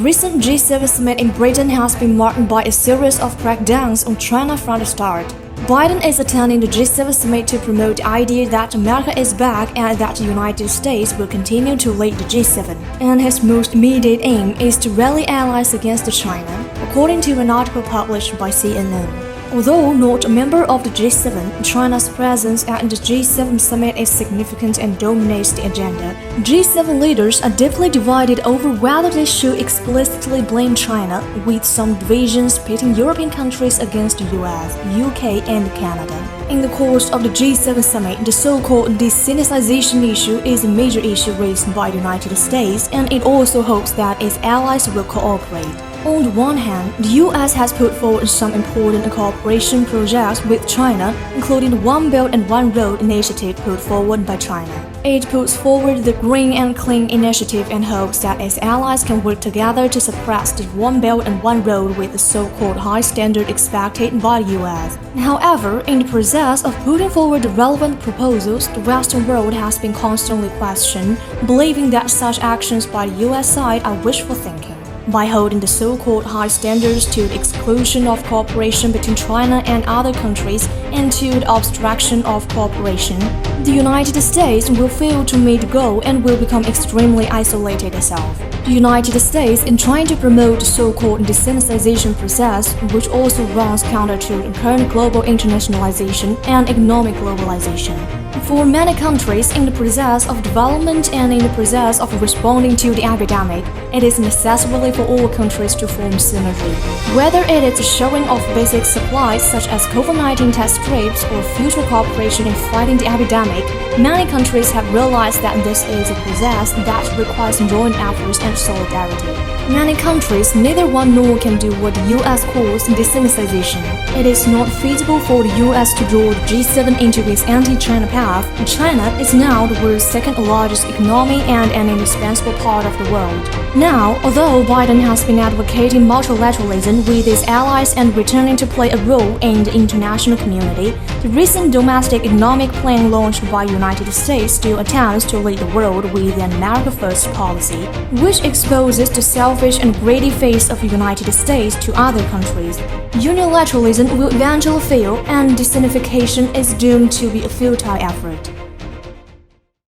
recent G7 summit in Britain has been marked by a series of crackdowns on China from the start. Biden is attending the G7 summit to promote the idea that America is back and that the United States will continue to lead the G7. And his most immediate aim is to rally allies against China, according to an article published by CNN. Although not a member of the G7, China's presence at the G7 summit is significant and dominates the agenda. G7 leaders are deeply divided over whether they should explicitly blame China, with some divisions pitting European countries against the US, UK, and Canada. In the course of the G7 summit, the so-called sinicization issue is a major issue raised by the United States, and it also hopes that its allies will cooperate. On the one hand, the US has put forward some important cooperation projects with China, including the One Belt and One Road initiative put forward by China. It puts forward the Green and Clean initiative and hopes that its allies can work together to suppress the One Belt and One Road with the so-called high standard expected by the US. However, in the process of putting forward the relevant proposals, the Western world has been constantly questioned, believing that such actions by the US side are wishful thinking. By holding the so-called high standards to the exclusion of cooperation between China and other countries and to the obstruction of cooperation, the United States will fail to meet the goal and will become extremely isolated itself. The United States, in trying to promote the so-called desinicization process, which also runs counter to the current global internationalization and economic globalization. For many countries in the process of development and in the process of responding to the epidemic, it is necessary for all countries to form synergy. Whether it is the sharing of basic supplies such as COVID-19 test strips or future cooperation in fighting the epidemic, many countries have realized that this is a process that requires joint efforts and solidarity. Many countries neither want nor can do what the US calls desinicization. It is not feasible for the US to draw the G7 into its anti-China path. China is now the world's second largest economy and an indispensable part of the world. Now, although Biden has been advocating multilateralism with his allies and returning to play a role in the international community, the recent domestic economic plan launched by the United States still attempts to lead the world with an America First policy, which exposes the selfish and greedy face of the United States to other countries. Unilateralism will eventually fail, and desinification is doomed to be a futile effort.